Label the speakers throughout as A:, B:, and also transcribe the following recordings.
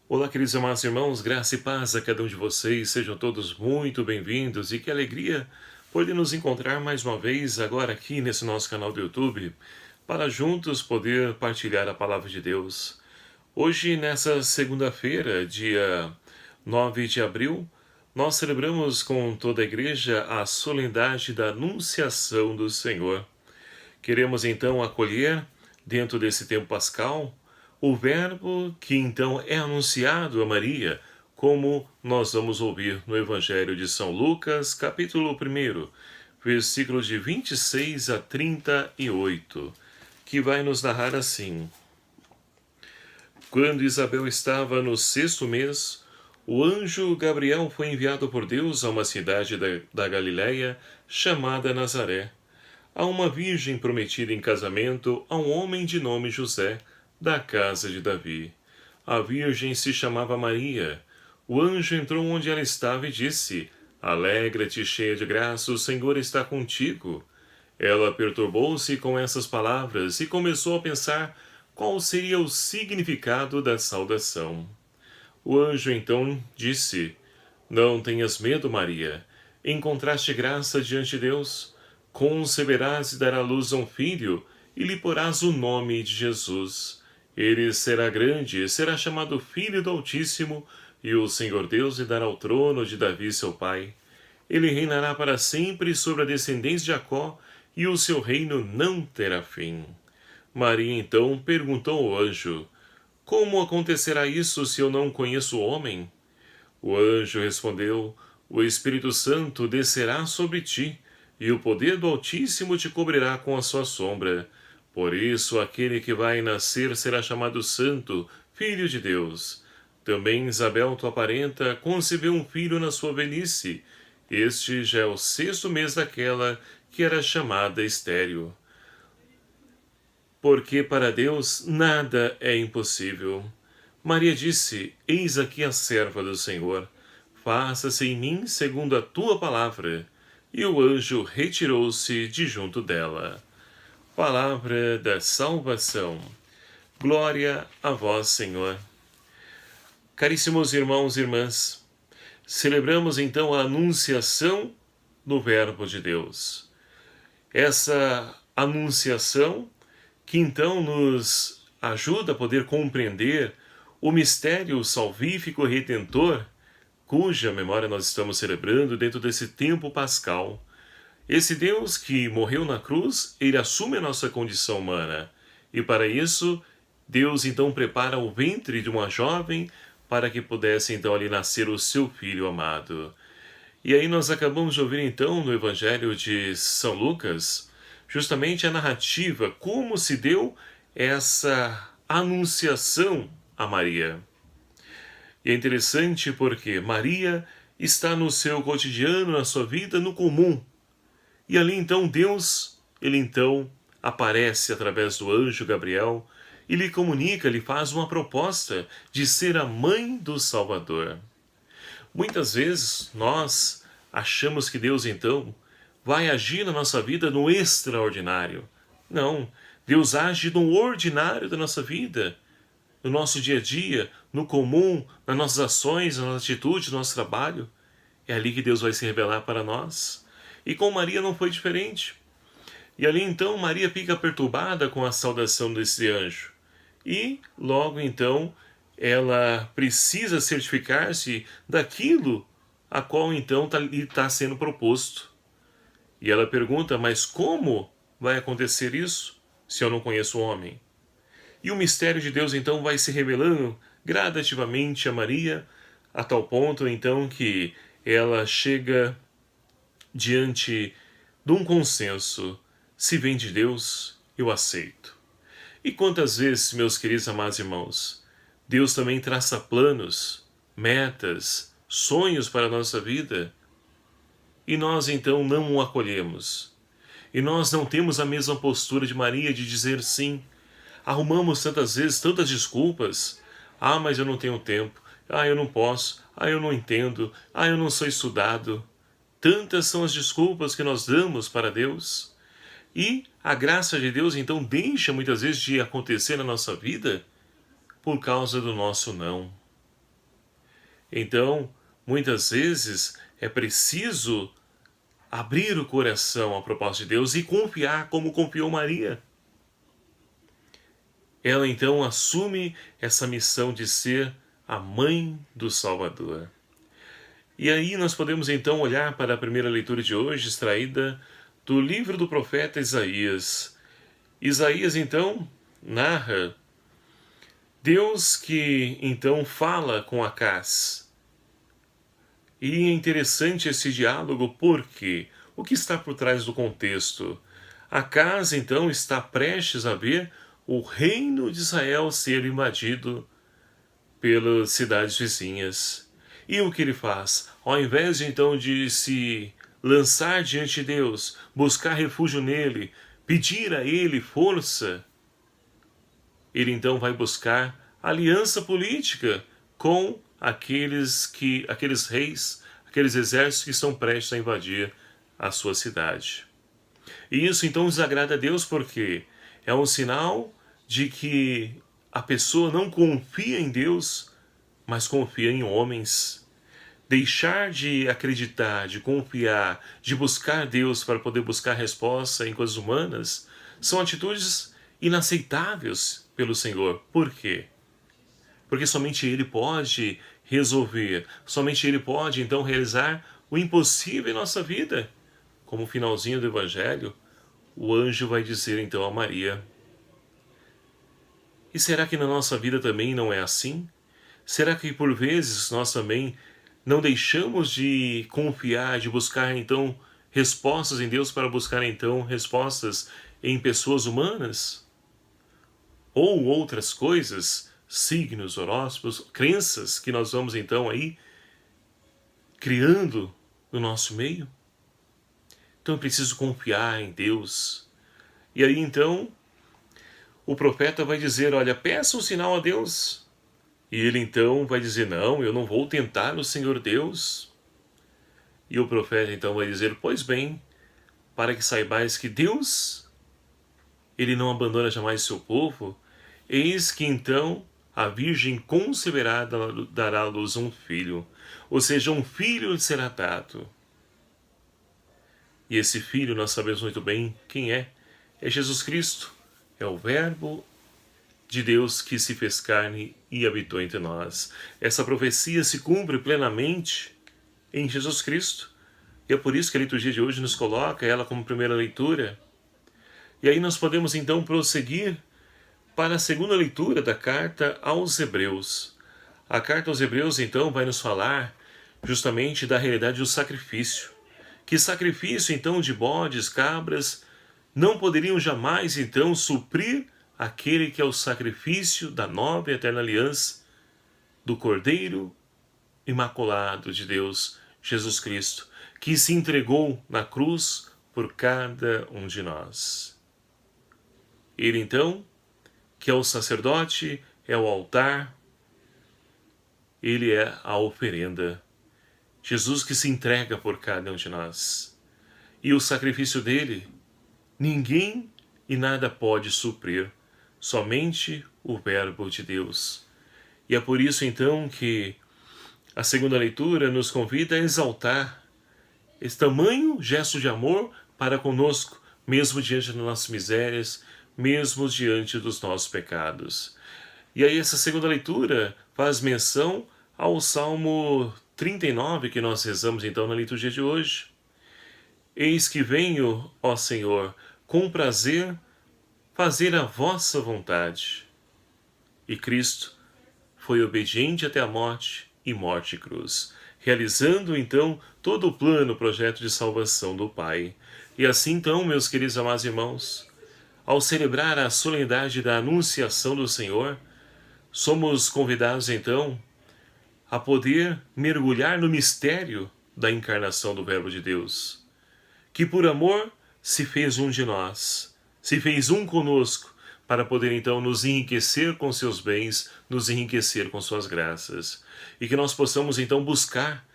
A: Olá, queridos amados irmãos, graça e paz a cada um de vocês, sejam todos muito bem-vindos e que alegria poder nos encontrar mais uma vez agora aqui nesse nosso canal do YouTube para juntos poder partilhar a palavra de Deus. Hoje, nessa segunda-feira, dia 9 de abril, nós celebramos com toda a igreja a solenidade da Anunciação do Senhor. Queremos então acolher, dentro desse tempo pascal, o verbo que então é anunciado a Maria, como nós vamos ouvir no Evangelho de São Lucas, capítulo 1, versículos de 26 a 38, que vai nos narrar assim: Quando Isabel estava no 6º mês, o anjo Gabriel foi enviado por Deus a uma cidade da Galiléia chamada Nazaré, a uma virgem prometida em casamento a um homem de nome José, da casa de Davi. A virgem se chamava Maria. O anjo entrou onde ela estava e disse: Alegra-te, cheia de graça, o Senhor está contigo. Ela perturbou-se com essas palavras e começou a pensar qual seria o significado da saudação. O anjo então disse: Não tenhas medo, Maria. Encontraste graça diante de Deus. Conceberás e darás à luz a um filho, e lhe porás o nome de Jesus. Ele será grande, será chamado Filho do Altíssimo, e o Senhor Deus lhe dará o trono de Davi seu pai. Ele reinará para sempre sobre a descendência de Jacó, e o seu reino não terá fim. Maria então perguntou ao anjo: Como acontecerá isso se eu não conheço o homem? O anjo respondeu: O Espírito Santo descerá sobre ti, e o poder do Altíssimo te cobrirá com a sua sombra. Por isso, aquele que vai nascer será chamado Santo, Filho de Deus. Também Isabel, tua parenta, concebeu um filho na sua velhice. Este já é o 6º mês daquela que era chamada estéril. Porque para Deus nada é impossível. Maria disse: Eis aqui a serva do Senhor. Faça-se em mim segundo a tua palavra. E o anjo retirou-se de junto dela. Palavra da salvação. Glória a vós, Senhor. Caríssimos irmãos e irmãs, celebramos então a anunciação do Verbo de Deus. Essa anunciação que então nos ajuda a poder compreender o mistério salvífico redentor, cuja memória nós estamos celebrando dentro desse tempo pascal. Esse Deus que morreu na cruz, ele assume a nossa condição humana. E para isso, Deus então prepara o ventre de uma jovem para que pudesse então ali nascer o seu filho amado. E aí nós acabamos de ouvir então no Evangelho de São Lucas, justamente a narrativa, como se deu essa anunciação a Maria. E é interessante porque Maria está no seu cotidiano, na sua vida, no comum. E ali então Deus, ele então aparece através do anjo Gabriel e lhe comunica, lhe faz uma proposta de ser a mãe do Salvador. Muitas vezes nós achamos que Deus então vai agir na nossa vida no extraordinário. Não, Deus age no ordinário da nossa vida, no nosso dia a dia, no comum, nas nossas ações, nas nossas atitudes, no nosso trabalho. É ali que Deus vai se revelar para nós. E com Maria não foi diferente. E ali então Maria fica perturbada com a saudação desse anjo. E logo então ela precisa certificar-se daquilo a qual então está sendo proposto. E ela pergunta: mas como vai acontecer isso se eu não conheço o homem? E o mistério de Deus então vai se revelando gradativamente a Maria, a tal ponto então que ela chega diante de um consenso: se vem de Deus, eu aceito. E quantas vezes, meus queridos amados irmãos, Deus também traça planos, metas, sonhos para a nossa vida, e nós então não o acolhemos. E nós não temos a mesma postura de Maria de dizer sim. Arrumamos tantas vezes tantas desculpas. Ah, mas eu não tenho tempo. Ah, eu não posso. Ah, eu não entendo. Ah, eu não sou estudado. Tantas são as desculpas que nós damos para Deus. E a graça de Deus então deixa muitas vezes de acontecer na nossa vida por causa do nosso não. Então, muitas vezes é preciso abrir o coração à proposta de Deus e confiar como confiou Maria. Ela então assume essa missão de ser a mãe do Salvador. E aí nós podemos então olhar para a primeira leitura de hoje, extraída do livro do profeta Isaías. Isaías então narra Deus que então fala com Acaz. E é interessante esse diálogo porque o que está por trás do contexto? Acaz então está prestes a ver o reino de Israel ser invadido pelas cidades vizinhas. E o que ele faz? Ao invés então de se lançar diante de Deus, buscar refúgio nele, pedir a ele força, ele então vai buscar aliança política com aqueles reis, aqueles exércitos que estão prestes a invadir a sua cidade. E isso então desagrada a Deus porque é um sinal de que a pessoa não confia em Deus, mas confia em homens. Deixar de acreditar, de confiar, de buscar Deus para poder buscar resposta em coisas humanas, são atitudes inaceitáveis pelo Senhor. Por quê? Porque somente Ele pode resolver, somente Ele pode então realizar o impossível em nossa vida. Como o finalzinho do Evangelho, o anjo vai dizer então a Maria: e será que na nossa vida também não é assim? Será que por vezes nós também não deixamos de confiar, de buscar então respostas em Deus para buscar então respostas em pessoas humanas? Ou outras coisas, signos, horóscopos, crenças que nós vamos então aí criando no nosso meio? Então é preciso confiar em Deus. E aí então o profeta vai dizer, olha, peça um sinal a Deus. E ele então vai dizer, não, eu não vou tentar o Senhor Deus. E o profeta então vai dizer, pois bem, para que saibais que Deus, ele não abandona jamais seu povo, eis que então a Virgem conceberá, dará à luz um filho, ou seja, um filho será dado. E esse filho nós sabemos muito bem quem é. É Jesus Cristo, é o Verbo de Deus que se fez carne e habitou entre nós. Essa profecia se cumpre plenamente em Jesus Cristo. E é por isso que a liturgia de hoje nos coloca ela como primeira leitura. E aí nós podemos então prosseguir para a segunda leitura da carta aos Hebreus. A carta aos Hebreus então vai nos falar justamente da realidade do sacrifício. Que sacrifício então de bodes, cabras, não poderiam jamais então suprir aquele que é o sacrifício da nova e eterna aliança do Cordeiro Imaculado de Deus, Jesus Cristo, que se entregou na cruz por cada um de nós. Ele então, que é o sacerdote, é o altar, ele é a oferenda. Jesus que se entrega por cada um de nós. E o sacrifício dele, ninguém e nada pode suprir, somente o Verbo de Deus. E é por isso então que a segunda leitura nos convida a exaltar esse tamanho gesto de amor para conosco, mesmo diante das nossas misérias, mesmo diante dos nossos pecados. E aí essa segunda leitura faz menção ao Salmo 39 que nós rezamos então na liturgia de hoje. Eis que venho, ó Senhor, com prazer fazer a vossa vontade. E Cristo foi obediente até a morte e morte e cruz, realizando então todo o plano, o projeto de salvação do Pai. E assim então, meus queridos amados irmãos, ao celebrar a solenidade da Anunciação do Senhor, somos convidados então a poder mergulhar no mistério da encarnação do Verbo de Deus, que por amor se fez um de nós, se fez um conosco, para poder então nos enriquecer com seus bens, nos enriquecer com suas graças. E que nós possamos então buscar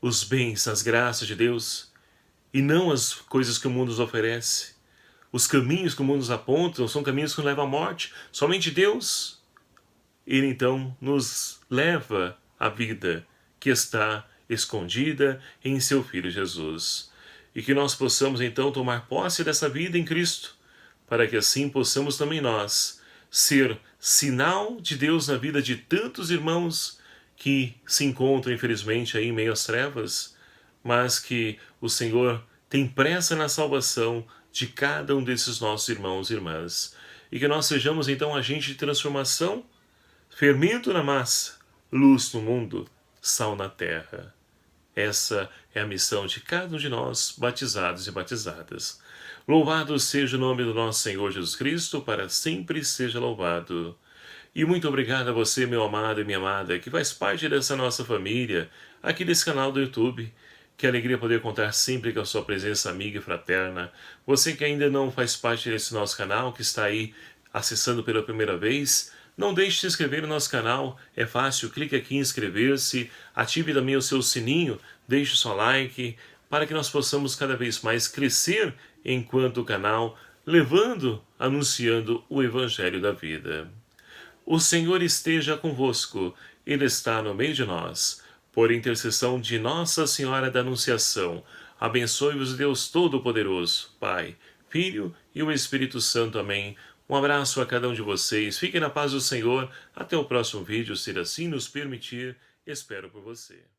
A: os bens, as graças de Deus, e não as coisas que o mundo nos oferece. Os caminhos que o mundo nos aponta são caminhos que nos levam à morte. Somente Deus, Ele então nos leva a vida que está escondida em seu Filho Jesus. E que nós possamos então tomar posse dessa vida em Cristo, para que assim possamos também nós ser sinal de Deus na vida de tantos irmãos que se encontram infelizmente aí em meio às trevas, mas que o Senhor tem pressa na salvação de cada um desses nossos irmãos e irmãs. E que nós sejamos então agentes de transformação, fermento na massa, luz no mundo, sal na terra. Essa é a missão de cada um de nós, batizados e batizadas. Louvado seja o nome do nosso Senhor Jesus Cristo, para sempre seja louvado. E muito obrigado a você, meu amado e minha amada, que faz parte dessa nossa família, aqui desse canal do YouTube. Que alegria poder contar sempre com a sua presença amiga e fraterna. Você que ainda não faz parte desse nosso canal, que está aí acessando pela primeira vez, não deixe de se inscrever no nosso canal, é fácil, clique aqui em inscrever-se, ative também o seu sininho, deixe o seu like, para que nós possamos cada vez mais crescer enquanto canal, levando, anunciando o Evangelho da vida. O Senhor esteja convosco, Ele está no meio de nós. Por intercessão de Nossa Senhora da Anunciação, abençoe-vos Deus Todo-Poderoso, Pai, Filho e o Espírito Santo. Amém. Um abraço a cada um de vocês. Fiquem na paz do Senhor. Até o próximo vídeo, se assim nos permitir. Espero por você.